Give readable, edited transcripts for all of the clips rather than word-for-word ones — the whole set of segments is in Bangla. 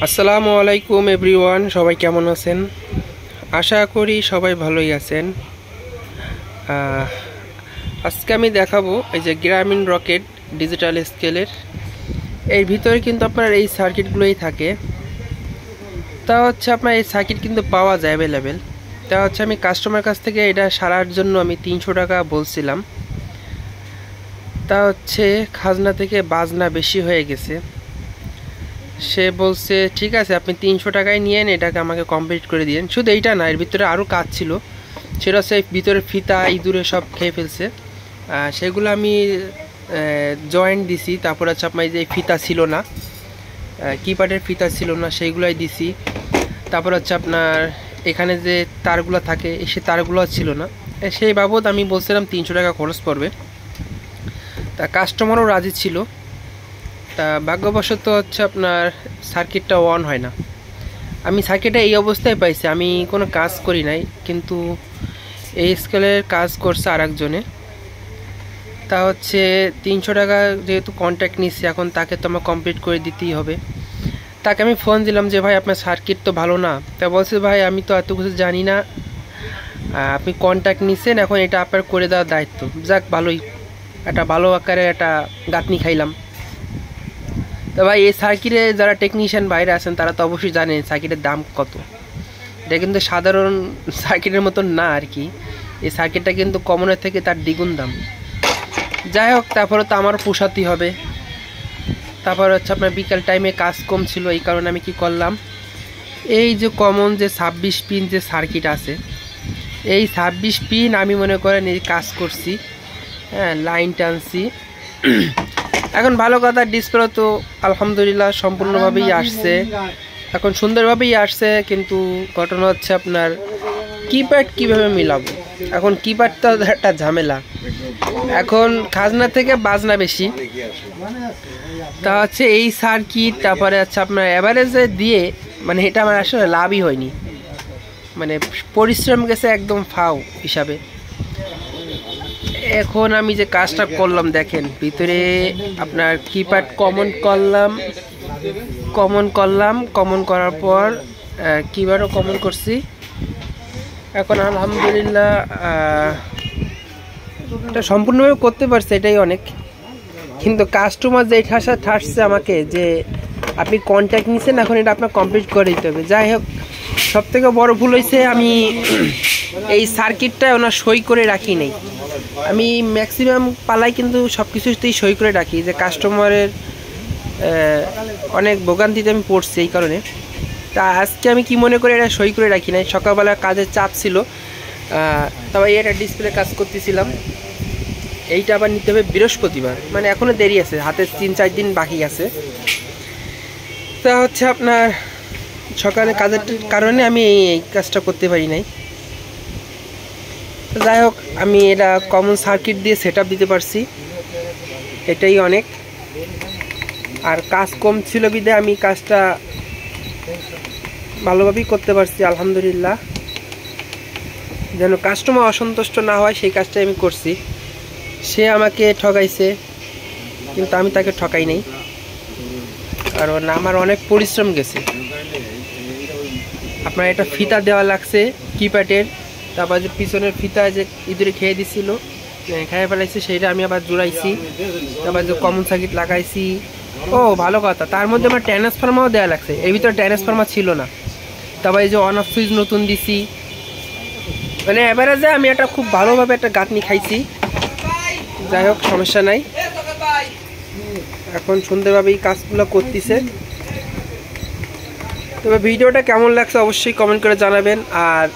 আসসালামু আলাইকুম এভরিওয়ান, সবাই কেমন আছেন? আশা করি সবাই ভালোই আছেন। আজকে আমি দেখাবো এই যে গ্রামীণ রকেট ডিজিটাল স্কেলের এর ভিতরে কিন্তু আপনার এই সার্কিটগুলোই থাকে। তা হচ্ছে আপনার এই সার্কিট কিন্তু পাওয়া যায় অ্যাভেলেবেল। তা হচ্ছে আমি কাস্টমার কাছ থেকে এটা সারার জন্য আমি 300 টাকা বলছিলাম। তা হচ্ছে খাজনা থেকে বাজনা বেশি হয়ে গেছে। সে বলছে ঠিক আছে, আপনি 300 টাকায় নিয়েন, এটাকে আমাকে কমপ্লিট করে দিন। শুধু এইটা না, এর ভিতরে আরও কাজ ছিল, সেটা হচ্ছে ভিতরে ফিতা ইঁদুরে সব খেয়ে ফেলছে। সেগুলো আমি জয়েন্ট দিছি। তারপর হচ্ছে আপনার যে ফিতা ছিল না, কিপ্যাডের ফিতা ছিল না, সেইগুলোই দিছি। তারপর হচ্ছে আপনার এখানে যে তারগুলো থাকে সে তারগুলো ছিল না। সেই বাবদ আমি বলছিলাম 300 টাকা খরচ পড়বে। তা কাস্টমারও রাজি ছিল। তা ভাগ্যবশত হচ্ছে আপনার সার্কিটটা অন হয় না। আমি সার্কিটটা এই অবস্থায় পাইছি, আমি কোনো কাজ করি নাই, কিন্তু এই স্কেলের কাজ করছে আরেকজনে। তা হচ্ছে 300 টাকা যেহেতু কন্ট্যাক্ট নিচ্ছি, এখন তাকে তো আমার কমপ্লিট করে দিতেই হবে। তাকে আমি ফোন দিলাম যে ভাই আপনার সার্কিট তো ভালো না। তা বলছে ভাই আমি তো এত কিছু জানি না, আপনি কন্ট্যাক্ট নিচ্ছেন, এখন এটা আপনার করে দেওয়ার দায়িত্ব। যাক, ভালোই, একটা ভালো আকারে একটা গাঁথনি খাইলাম। তো ভাই এই সার্কিটে যারা টেকনিশিয়ান বাইরে আছেন তারা তো অবশ্যই জানেন সার্কিটের দাম কত। এটা কিন্তু সাধারণ সার্কিটের মতন না আর কি। এই সার্কিটটা কিন্তু কমনের থেকে তার দ্বিগুণ দাম। যাই হোক, তারপরে তো আমার পোষাতেই হবে। তারপর হচ্ছে আপনার বিকাল টাইমে কাজ কম ছিল, এই কারণে আমি কি করলাম, এই যে কমন যে 26 পিন যে সার্কিট আছে, এই 26 পিন আমি মনে করেন এই কাজ করছি। হ্যাঁ, লাইন টানছি। এখন ভালো কথা, ডিসপ্লে তো আলহামদুলিল্লাহ সম্পূর্ণভাবেই আসছে, এখন সুন্দরভাবেই আসছে। কিন্তু ঘটনা হচ্ছে আপনার কিপ্যাড কীভাবে মিলাবো। এখন কিপ্যাডটা একটা ঝামেলা, এখন খাজনা থেকে বাজনা বেশি। তা হচ্ছে এই সার্কিট, তারপরে হচ্ছে আপনার অ্যাভারেজে দিয়ে মানে এটা আমার আসলে লাভই হয়নি, মানে পরিশ্রম গেছে একদম ফাও হিসাবে। এখন আমি যে কাজটা করলাম দেখেন, ভিতরে আপনার কিপ্যাড কমন করার পর কিপ্যাডও কমন করছি। এখন আলহামদুলিল্লাহ এটা সম্পূর্ণভাবে করতে পারছে, এটাই অনেক। কিন্তু কাস্টমার যে ঠাসছে আমাকে যে আপনি কন্ট্যাক্ট নিছেন, এখন এটা আপনার কমপ্লিট করে দিতে হবে। যাই হোক, সবথেকে বড় ভুল হয়েছে আমি এই সার্কিটটা ওনার সই করে রাখি নাই। আমি ম্যাক্সিমাম পালাই কিন্তু সব কিছুতেই সই করে রাখি, যে কাস্টমারের অনেক ভোগান্তিতে আমি পড়ছি এই কারণে। তা আজকে আমি কি মনে করি এটা সই করে রাখি নাই, সকালবেলা কাজের চাপ ছিল। তবে এটা ডিসপ্লে কাজ করতেছিলাম, এইটা আবার নিতে হবে বৃহস্পতিবার, মানে এখনও দেরি আছে, হাতে 3-4 দিন বাকি আছে। তা হচ্ছে আপনার সকালে কাজের কারণে আমি এই কাজটা করতে পারি নাই। যাই হোক, আমি এটা কমন সার্কিট দিয়ে সেট দিতে পারছি, এটাই অনেক। আর কাজ কম ছিল বিধে আমি কাজটা ভালোভাবেই করতে পারছি আলহামদুলিল্লাহ। যেন কাস্টমার অসন্তুষ্ট না হয় সেই কাজটাই আমি করছি। সে আমাকে ঠকাইছে, কিন্তু আমি তাকে ঠকাই নাই, কারণ আমার অনেক পরিশ্রম গেছে। আপনার এটা ফিতা দেওয়া লাগছে কিপ্যাডের, তারপর যে পিছনের ফিতা যে ইঁদুরে খেয়ে দিছিল, খেয়ে ফেলাইছে, সেইটা আমি আবার জোড়াইছি। তারপর যে কমন সার্কিট লাগাইছি। ও ভালো কথা, তার মধ্যে আমার ট্রান্সফরমারও দেওয়া লাগছে, এর ভিতরে ট্রান্সফরমার ছিল না। তারপর এই যে অন অফ সুইচ নতুন দিছি, মানে এভারেজে আমি একটা খুব ভালোভাবে একটা গাঁথনি খাইছি। যাই হোক, সমস্যা নাই, এখন সুন্দরভাবেই কাজগুলো করতেছে। তবে ভিডিওটা কেমন লাগছে অবশ্যই কমেন্ট করে জানাবেন। আর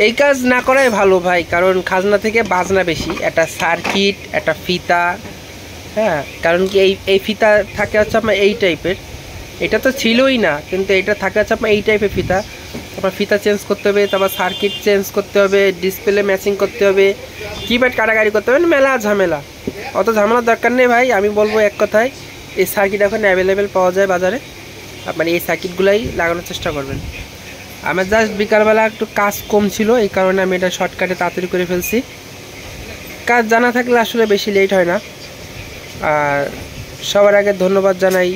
এই কাজ না করাই ভালো ভাই, কারণ খাজনা থেকে বাজনা বেশি। একটা সার্কিট, একটা ফিতা, হ্যাঁ, কারণ কি এই ফিতা থাকে হচ্ছে আপনার এই টাইপের, এটা তো ছিলই না, কিন্তু এটা থাকে হচ্ছে আপনার এই টাইপের ফিতা। তারপর ফিতা চেঞ্জ করতে হবে, তারপর সার্কিট চেঞ্জ করতে হবে, ডিসপ্লে ম্যাচিং করতে হবে, কিপ্যাড কাটাকাটি করতে হবে, মেলা ঝামেলা। অত ঝামেলার দরকার নেই ভাই, আমি বলবো এক কথায়, এই সার্কিট এখন অ্যাভেলেবেল পাওয়া যায় বাজারে, আপনার এই সার্কিটগুলাই লাগানোর চেষ্টা করবেন। আমার জাস্ট বিকালবেলা একটু কাজ কম ছিল, এই কারণে আমি এটা শর্টকাটে তাড়াতাড়ি করে ফেলছি। কাজ জানা থাকলে আসলে বেশি লেট হয় না। আর সবার আগে ধন্যবাদ জানাই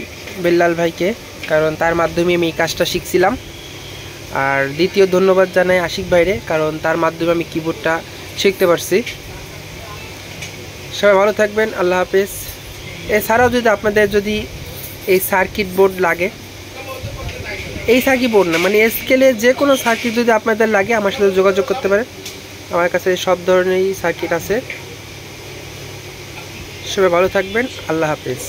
বিল্লাল ভাইকে, কারণ তার মাধ্যমে আমি এই কাজটা শিখছিলাম। আর দ্বিতীয় ধন্যবাদ জানাই আশিক ভাইরে, কারণ তার মাধ্যমে আমি কিবোর্ডটা শিখতে পারছি। সবাই ভালো থাকবেন, আল্লাহ হাফেজ। এছাড়াও যদি আপনাদের যদি এই সার্কিট বোর্ড লাগে, এই সার্কিট বোর্ড না মানে স্কেলের যে কোনো সার্কিট যদি আপনাদের লাগে আমার সাথে যোগাযোগ করতে পারেন। আমার কাছে সব ধরনেরই সার্কিট আছে। সবাই ভালো থাকবেন, আল্লাহ হাফেজ।